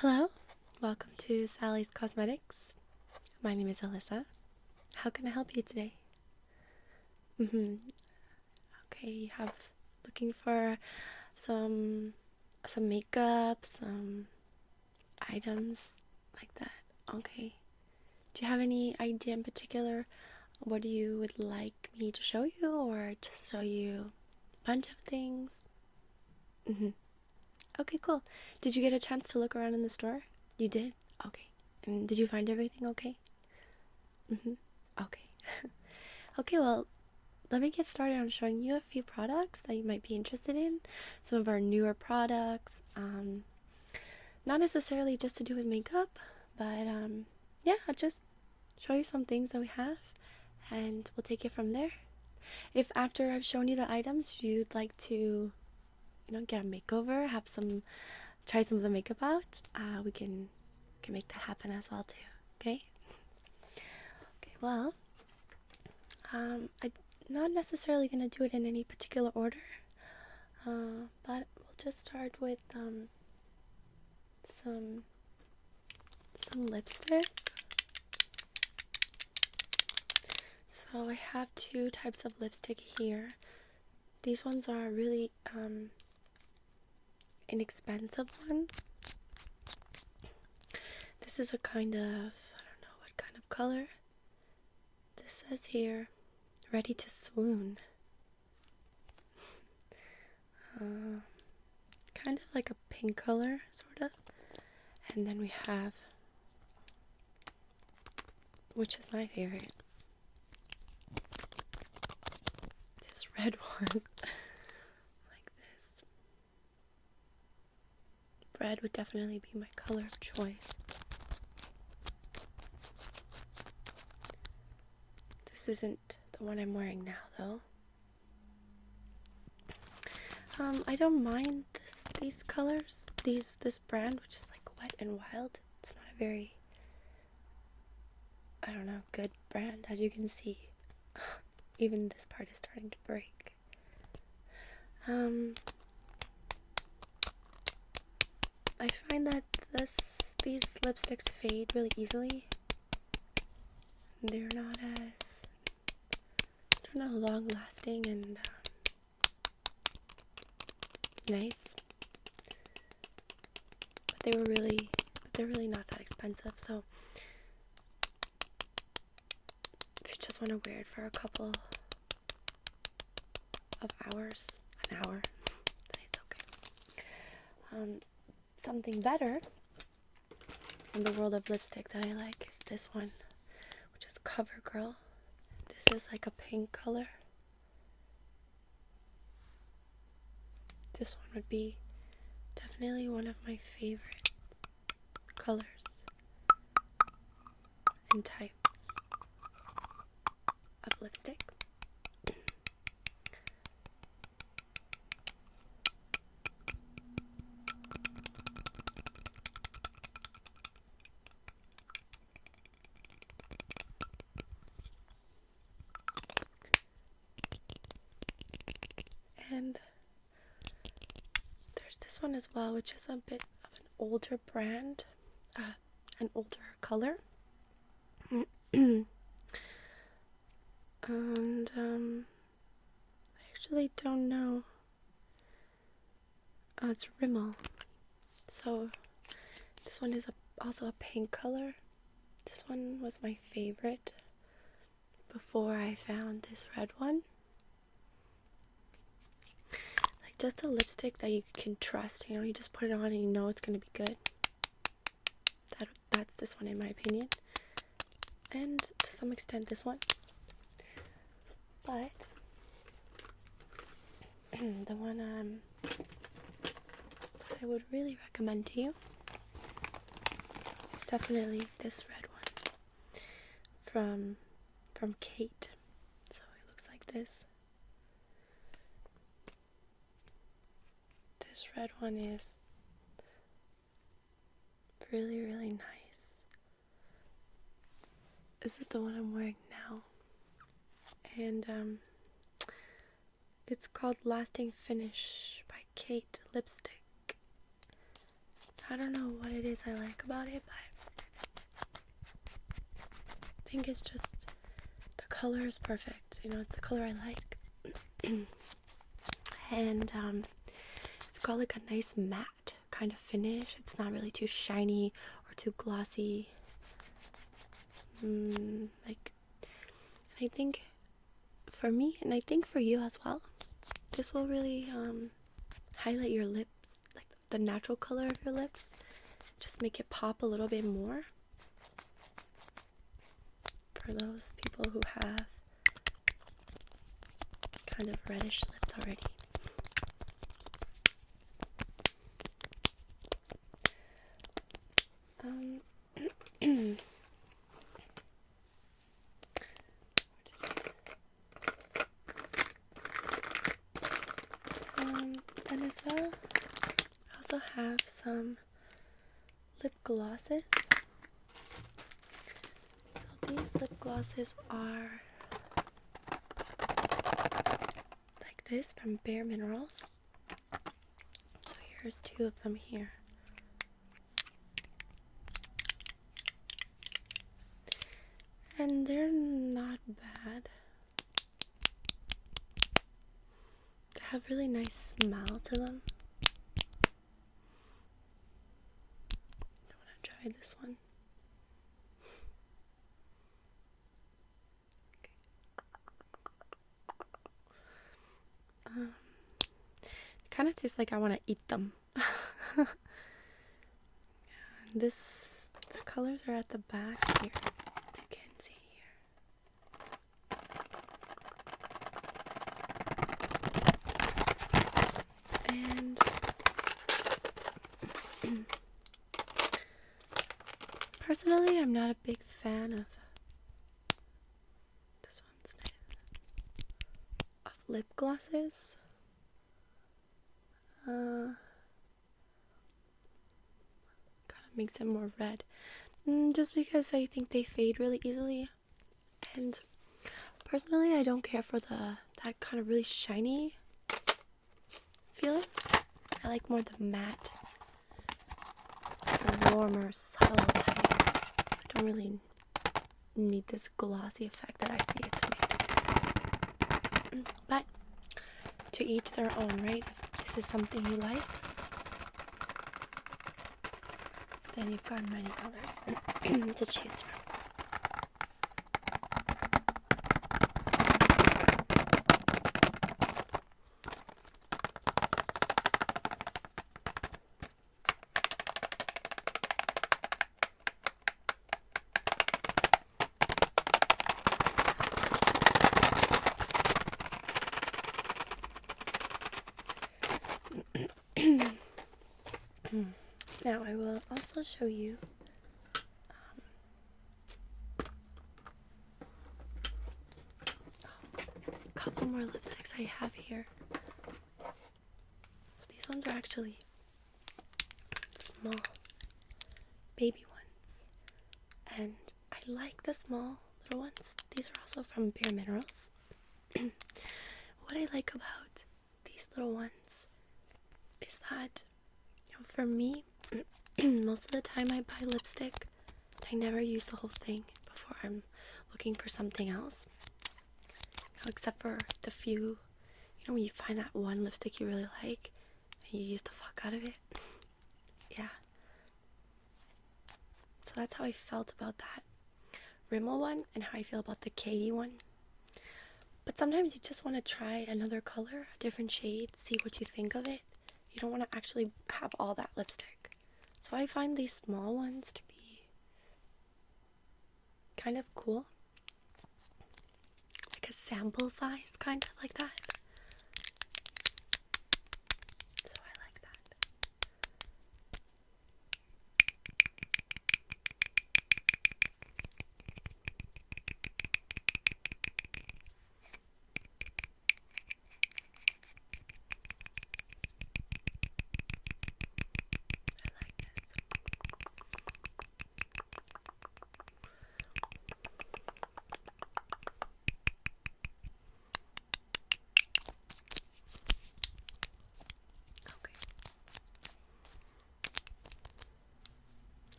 Hello, welcome to Sally's Cosmetics. My name is Alyssa. How can I help you today? Okay, you have looking for some makeup, some items like that. Okay. Do you have any idea in particular what you would like me to show you, or just show you a bunch of things? Okay, cool. Did you get a chance to look around in the store? You did? Okay. And did you find everything okay? Okay. Okay, well, let me get started on showing you a few products that you might be interested in. Some of our newer products. Not necessarily just to do with makeup, but yeah, I'll just show you some things that we have and we'll take it from there. If after I've shown you the items you'd like to, get a makeover, try some of the makeup out, we can make that happen as well too. Okay? Okay, well, I'm not necessarily gonna do it in any particular order, but we'll just start with some lipstick. So I have two types of lipstick here. These ones are really inexpensive ones. This is a kind of, I don't know what kind of color. This says here, ready to swoon. Kind of like a pink color, sort of. And then we have, which is my favorite, this red one. Like this. Red would definitely be my color of choice. This isn't the one I'm wearing now, though. I don't mind these colors. This brand, which is like Wet and Wild. It's not a very, I don't know, good brand, as you can see. Even this part is starting to break. I find that these lipsticks fade really easily. They're not as, I don't know, long lasting and nice. But they're really not that expensive. So if you just want to wear it for a couple of hours, an hour, then it's okay. Something better in the world of lipstick that I like is this one, which is CoverGirl. This is like a pink color. This one would be definitely one of my favorite colors and types of lipstick. And there's this one as well, which is a bit of an older brand, an older color. And I actually don't know. It's Rimmel. So this one is also a pink color. This one was my favorite before I found this red one. Like just a lipstick that you can trust, you just put it on and you know it's gonna be good. That's this one in my opinion. And to some extent this one. But the one I would really recommend to you is definitely this red one from Kate. So it looks like this. This red one is really, really nice. This is the one I'm wearing now. And it's called Lasting Finish by Kate Lipstick. I don't know what it is I like about it, but I think it's just the color is perfect. You know, it's the color I like. And it's got like a nice matte kind of finish. It's not really too shiny or too glossy. Like, I think for me, and I think for you as well, this will really highlight your lips, like the natural color of your lips. Just make it pop a little bit more for those people who have kind of reddish lips already. And as well, I also have some lip glosses. So these lip glosses are like this from Bare Minerals. So here's 2 of them here. And they're not bad. They have really nice smell to them. I want to try this one. It kind of tastes like I want to eat them. The colors are at the back here, as you can see here. And personally, I'm not a big fan of this one's nice. Of lip glosses. Kind of makes it more red. Just because I think they fade really easily. And personally, I don't care for that kind of really shiny feeling. I like more the matte, warmer, subtle type. I don't really need this glossy effect that I see it's made. But to each their own, right? If this is something you like, then you've got many colors to choose from. Now I will also show you a couple more lipsticks I have here. So these ones are actually small baby ones, and I like the small little ones. These are also from Bare Minerals. What I like about these little ones is that, for me, most of the time I buy lipstick, I never use the whole thing before I'm looking for something else. Except for the few, when you find that one lipstick you really like and you use the fuck out of it. Yeah. So that's how I felt about that Rimmel one and how I feel about the Katie one. But sometimes you just want to try another color, a different shade, see what you think of it. You don't want to actually have all that lipstick. So I find these small ones to be kind of cool. Like a sample size, kind of like that. So I like that.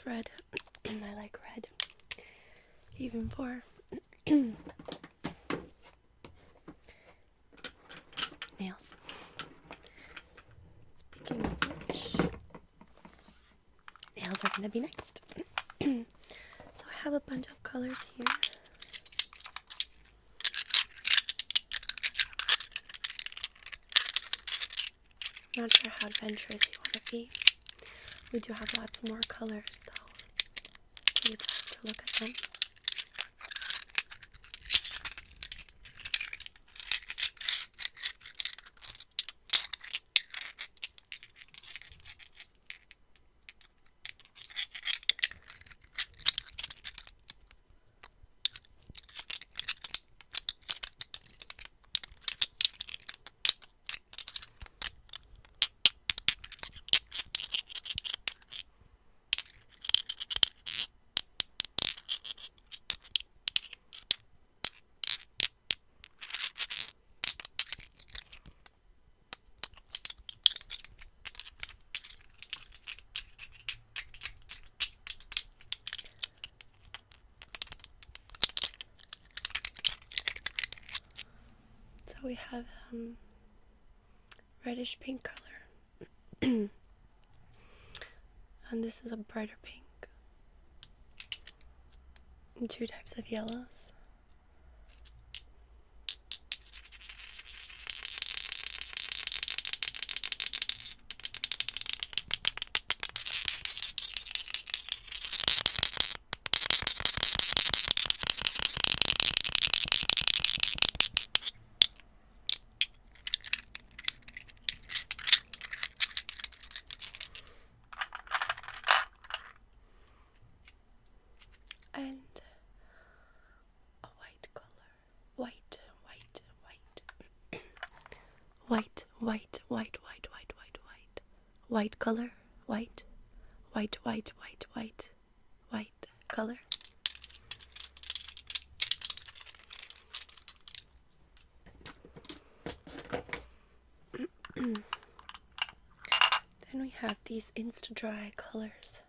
red. I like red. Even for nails. Speaking of which, nails are gonna be next. So I have a bunch of colors here. I'm not sure how adventurous you want to be. We do have lots more colors though, if you'd like to look at them. So we have reddish pink color. And this is a brighter pink. And 2 types of yellows. And a white color. White, white, white. White, white, white, white, white, white, white. White color. White. White, white, white, white. White color. Then we have these Insta-Dry colors,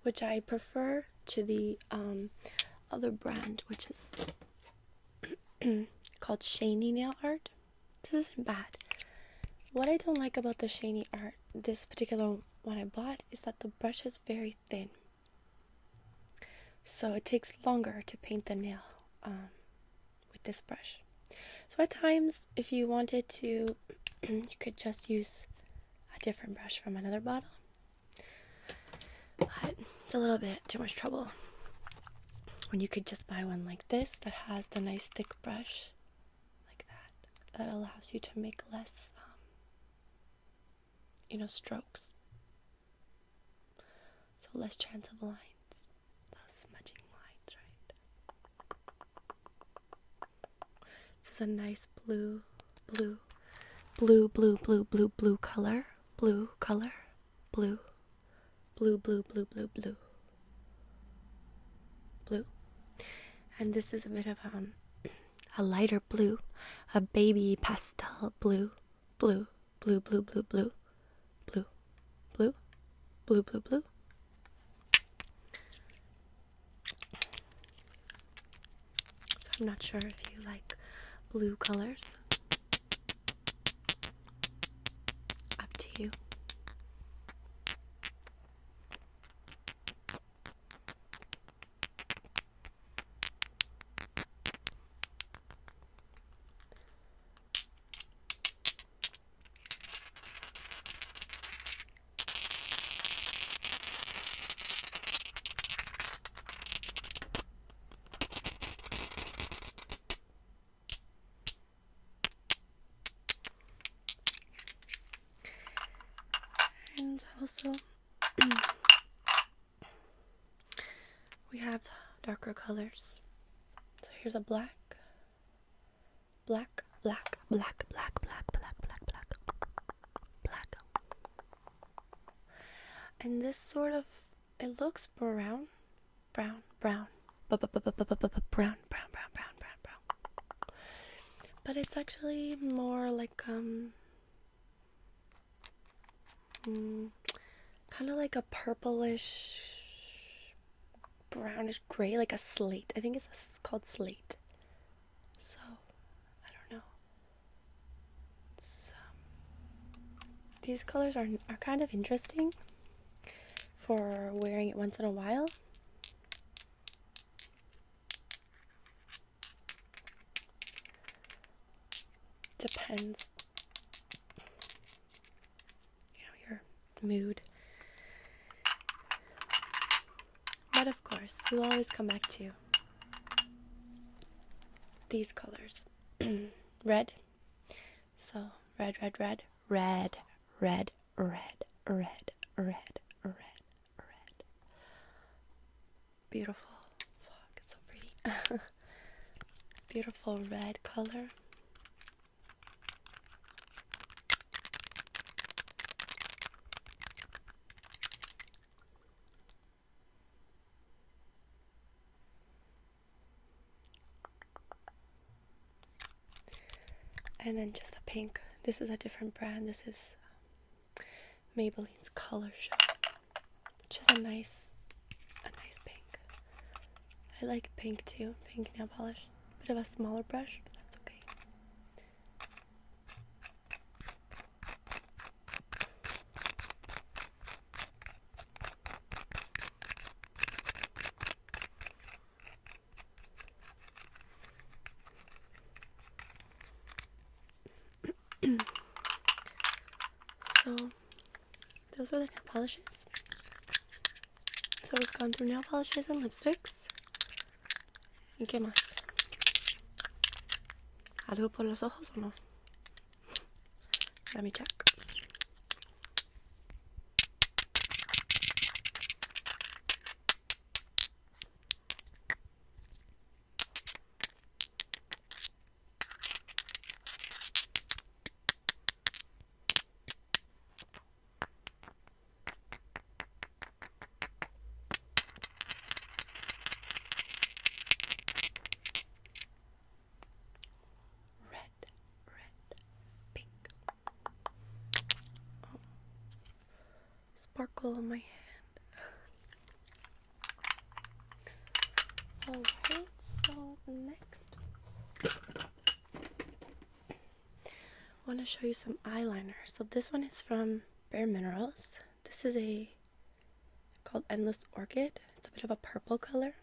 which I prefer to the other brand, which is called Shiny Nail Art. This isn't bad. What I don't like about the Shiny Art, this particular one I bought, is that the brush is very thin. So it takes longer to paint the nail with this brush. So at times, if you wanted to, you could just use a different brush from another bottle. But it's a little bit too much trouble when you could just buy one like this that has the nice thick brush like that allows you to make less strokes, so less chance of lines, those smudging lines, right? This is a nice blue color, blue, and this is a bit of a lighter blue, a baby pastel blue. So I'm not sure if you like blue colors. Up to you. And also, we have darker colors. So here's a black. And this sort of, it looks brown. But it's actually more like kind of like a purplish, brownish gray, like a slate. I think it's called slate. So, I don't know. These colors are kind of interesting for wearing it once in a while. Depends, your mood. But of course, we'll always come back to these colors. Red. So, red, red, red, red, red, red, red, red, red, red. Beautiful. Fuck, it's so pretty. Beautiful red color. And then just a pink. This is a different brand. This is Maybelline's Color Show, which is a nice pink. I like pink too. Pink nail polish. Bit of a smaller brush, but that's okay. So those are the nail polishes. So we've gone through nail polishes and lipsticks. ¿Y qué más? ¿Algo por los ojos o no? Let me check. Sparkle on my hand. Alright, so next I want to show you some eyeliner. So this one is from Bare Minerals. This is called Endless Orchid. It's a bit of a purple color.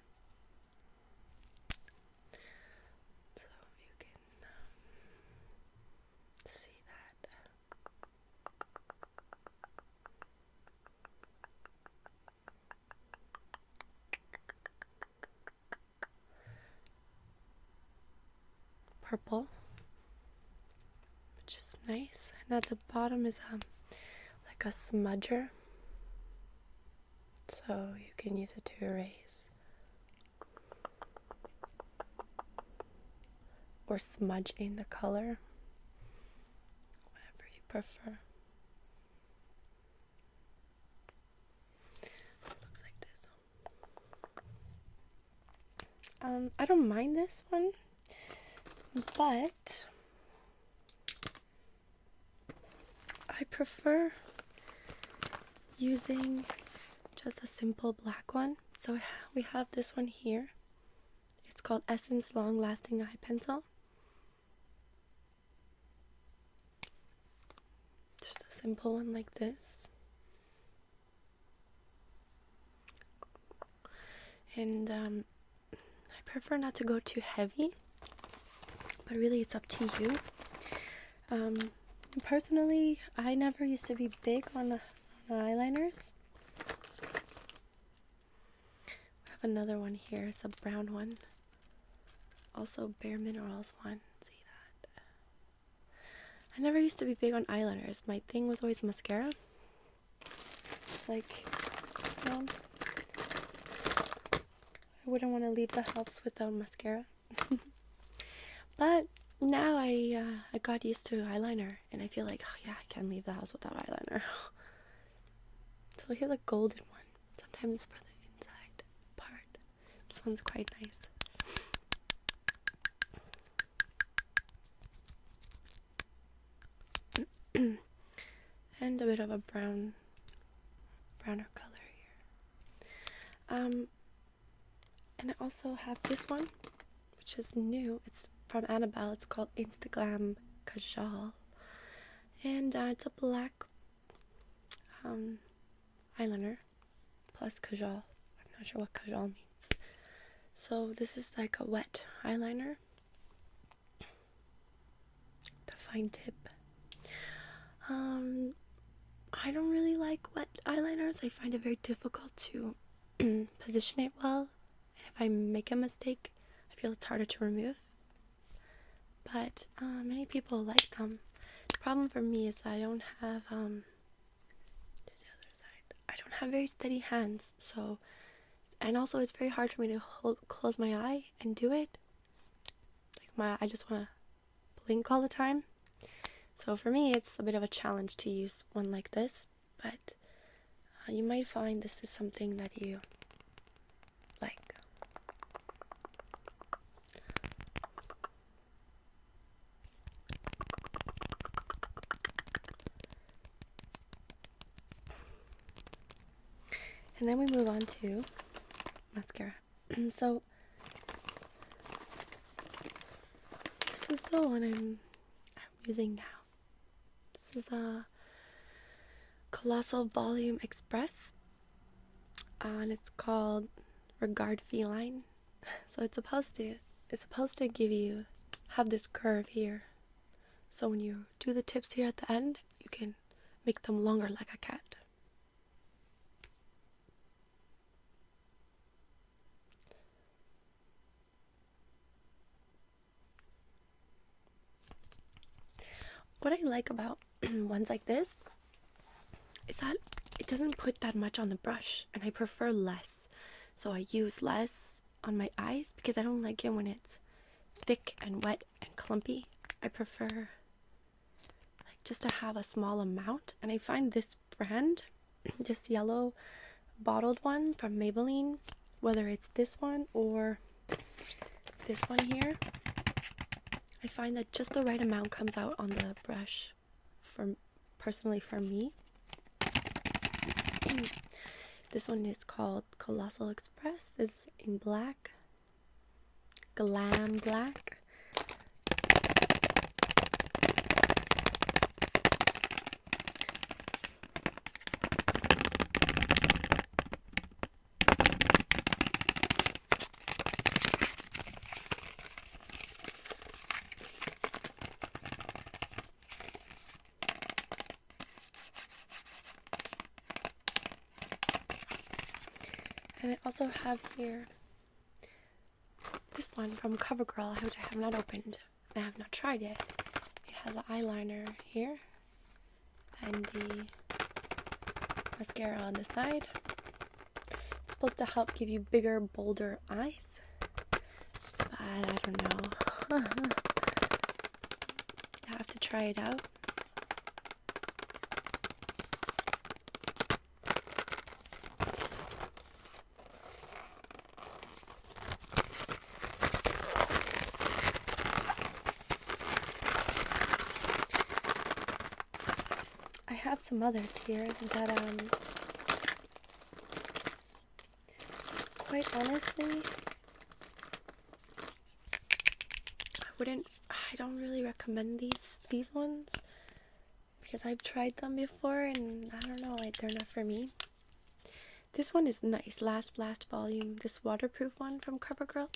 So you can see that. Purple, which is nice. And at the bottom is like a smudger, so you can use it to erase or smudge in the color, whatever you prefer. So it looks like this. I don't mind this one, but I prefer using just a simple black one. So we have this one here. It's called Essence Long Lasting Eye Pencil. Just a simple one like this. And I prefer not to go too heavy, but really it's up to you. Personally, I never used to be big on eyeliners. We have another one here. It's a brown one. Also Bare Minerals one. See that? I never used to be big on eyeliners. My thing was always mascara. Like, I wouldn't want to leave the house without mascara. But now I got used to eyeliner, and I feel like, oh yeah, I can't leave the house without eyeliner. So here's a golden one. Sometimes for the inside part. This one's quite nice. And a bit of a brown browner color here. And I also have this one, which is new. It's from Annabelle. It's called Instaglam Kajal. And it's a black eyeliner plus kajal. I'm not sure what kajal means. So this is like a wet eyeliner. The fine tip. I don't really like wet eyeliners. I find it very difficult to position it well. And if I make a mistake, I feel it's harder to remove. But many people like them. The problem for me is that I don't have there's the other side. I don't have very steady hands, so, and also it's very hard for me to close my eye and do it. Like I just want to blink all the time. So for me, it's a bit of a challenge to use one like this, but you might find this is something that you like. And then we move on to mascara. So this is the one I'm using now. This is a Colossal Volume Express, and it's called Regard Feline. So it's supposed to have this curve here. So when you do the tips here at the end, you can make them longer like a cat. What I like about ones like this is that it doesn't put that much on the brush, and I prefer less. So I use less on my eyes because I don't like it when it's thick and wet and clumpy. I prefer like just to have a small amount, and I find this brand, this yellow bottled one from Maybelline, whether it's this one or this one here, I find that just the right amount comes out on the brush, personally for me. This one is called Colossal Express. This is in black. Glam black. And I also have here this one from CoverGirl, which I have not opened. I have not tried it. It has an eyeliner here and the mascara on the side. It's supposed to help give you bigger, bolder eyes, but I don't know. I have to try it out. I have some others here that quite honestly I don't really recommend these ones because I've tried them before and I don't know, they're not for me. This one is nice, Last Blast Volume, this waterproof one from CoverGirl.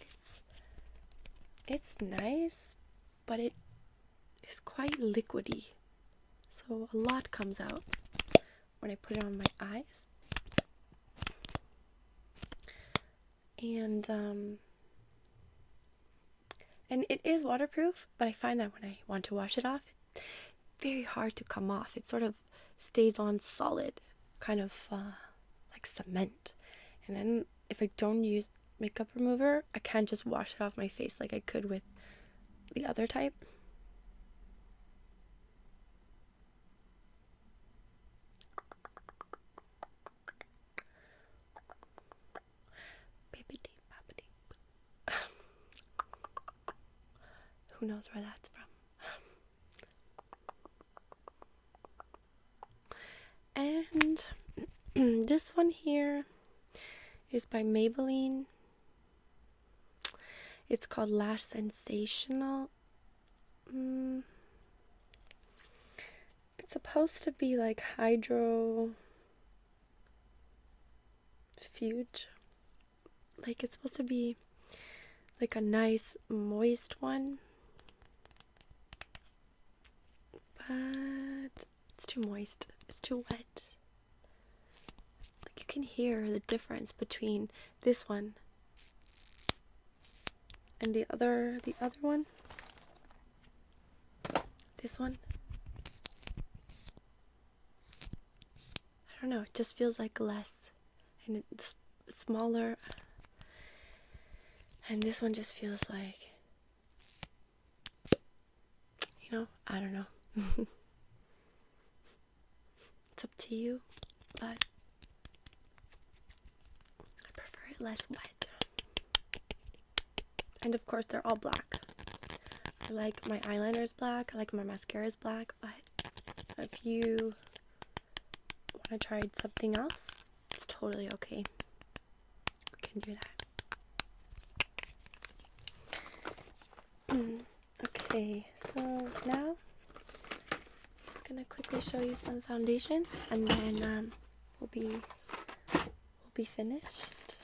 It's nice, but it is quite liquidy. So a lot comes out when I put it on my eyes. And it is waterproof, but I find that when I want to wash it off, it's very hard to come off. It sort of stays on solid, kind of like cement. And then if I don't use makeup remover, I can't just wash it off my face like I could with the other type. Who knows where that's from? And This one here is by Maybelline. It's called Lash Sensational. It's supposed to be like hydro fuge. Like it's supposed to be like a nice moist one. But it's too moist. It's too wet. Like you can hear the difference between this one and the other one. This one. I don't know, it just feels like less. And it's smaller. And this one just feels like, I don't know. It's up to you, but I prefer it less wet. And of course, they're all black. I like my eyeliner's black, I like my mascara's black, but if you want to try something else, it's totally okay. You can do that. Okay, so now I'm just gonna quickly show you some foundations, and then we'll be finished.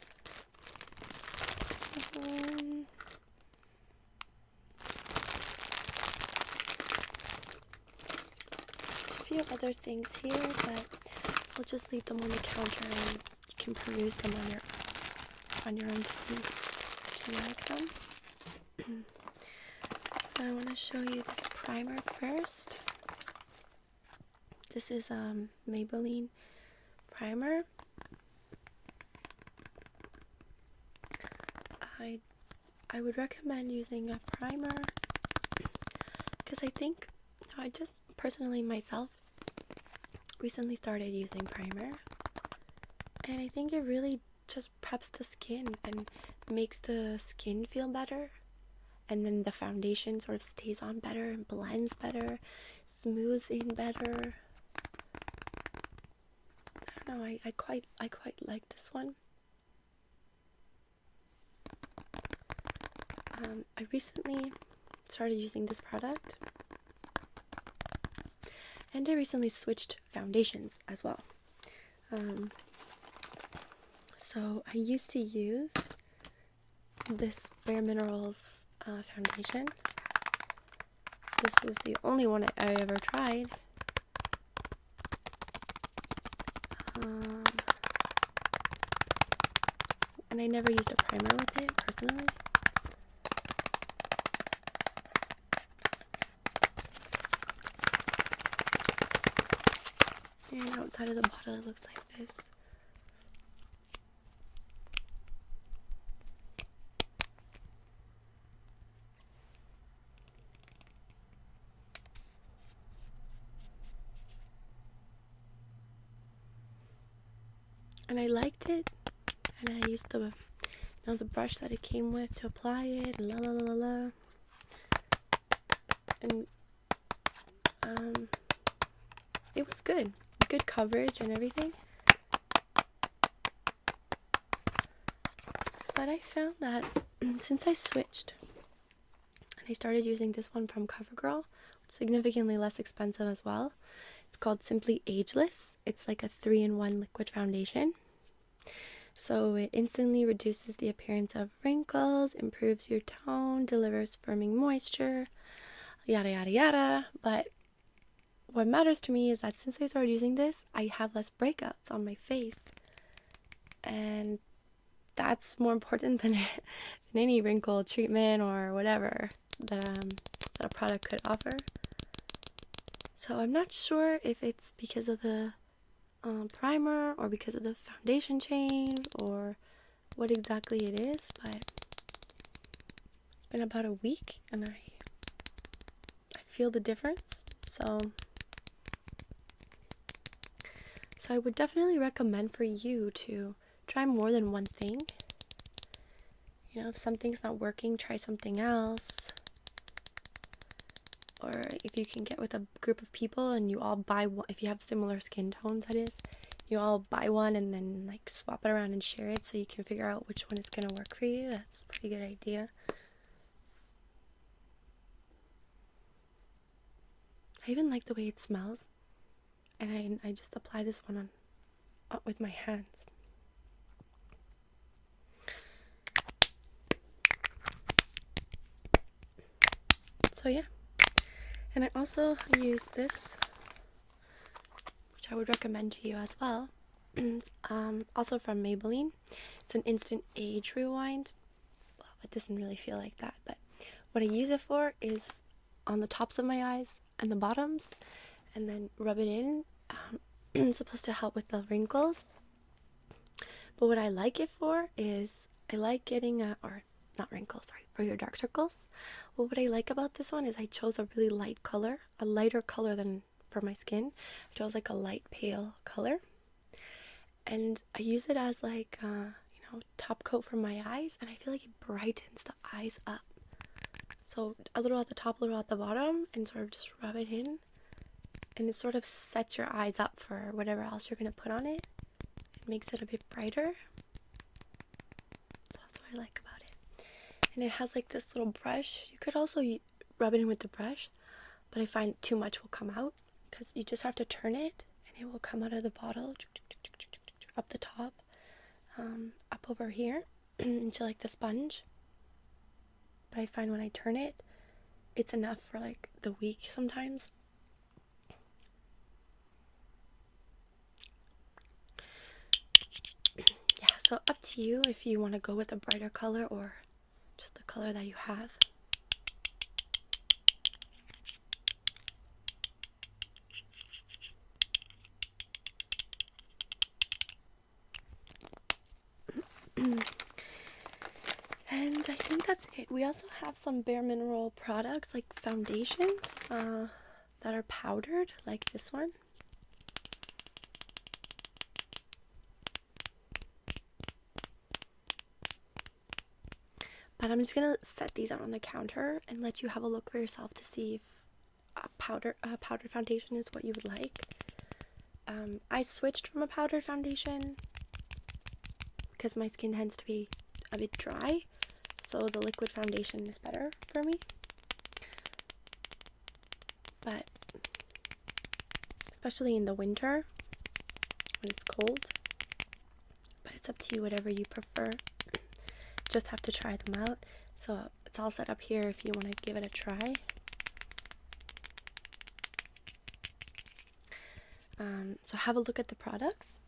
A few other things here, but we'll just leave them on the counter and you can peruse them on your own to see if you like them. I want to show you this primer first. This is Maybelline primer. I would recommend using a primer because I think I just personally myself recently started using primer, and I think it really just preps the skin and makes the skin feel better, and then the foundation sort of stays on better and blends better, smooths in better. I don't know, I quite like this one. I recently started using this product, and I recently switched foundations as well. So I used to use this Bare Minerals foundation. This was the only one I ever tried. And I never used a primer with it personally. And outside of the bottle it looks like this. And I liked it, and I used the brush that it came with to apply it, and and it was good coverage and everything. But I found that since I switched and I started using this one from CoverGirl, which is significantly less expensive as well. It's called Simply Ageless. It's like a 3-in-1 liquid foundation. So it instantly reduces the appearance of wrinkles, improves your tone, delivers firming moisture, yada yada yada. But what matters to me is that since I started using this, I have less breakouts on my face. And that's more important than any wrinkle treatment or whatever that a product could offer. So I'm not sure if it's because of the primer or because of the foundation change or what exactly it is, but it's been about a week and I feel the difference. So I would definitely recommend for you to try more than one thing. If something's not working, try something else. Or if you can get with a group of people and you all buy one, if you have similar skin tones, that is, you all buy one and then like swap it around and share it so you can figure out which one is gonna work for you. That's a pretty good idea. I even like the way it smells, and I just apply this one on with my hands. So yeah, and I also use this, which I would recommend to you as well. Also from Maybelline. It's an instant age rewind. Well, it doesn't really feel like that, but what I use it for is on the tops of my eyes and the bottoms, and then rub it in. It's supposed to help with the wrinkles. But what I like it for is I like getting or not wrinkles, sorry, for your dark circles. Well, what I like about this one is I chose a really light color, a lighter color than for my skin. I chose like a light pale color, and I use it as like top coat for my eyes, and I feel like it brightens the eyes up. So a little at the top, a little at the bottom, and sort of just rub it in, and it sort of sets your eyes up for whatever else you're gonna put on it. It makes it a bit brighter. So that's what I like about it. And it has like this little brush. You could also rub it in with the brush, but I find too much will come out because you just have to turn it and it will come out of the bottle up the top, up over here into like the sponge. But I find when I turn it, it's enough for like the week sometimes. Yeah, so up to you if you want to go with a brighter color or just the color that you have. And I think that's it. We also have some Bare Mineral products like foundations that are powdered, like this one. But I'm just gonna set these out on the counter and let you have a look for yourself to see if powdered foundation is what you would like. I switched from a powdered foundation because my skin tends to be a bit dry, so the liquid foundation is better for me. But especially in the winter when it's cold. But it's up to you, whatever you prefer. Just have to try them out. So it's all set up here if you want to give it a try. So have a look at the products.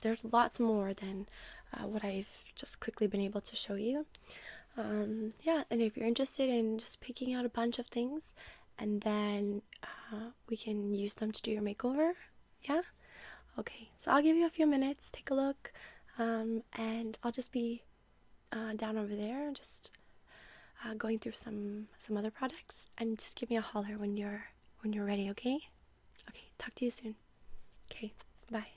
There's lots more than what I've just quickly been able to show you. Yeah, and if you're interested in just picking out a bunch of things and then we can use them to do your makeover, yeah? Okay, so I'll give you a few minutes, take a look, and I'll just be down over there just going through some other products, and just give me a holler when you're ready, okay? Okay, talk to you soon. Okay, bye.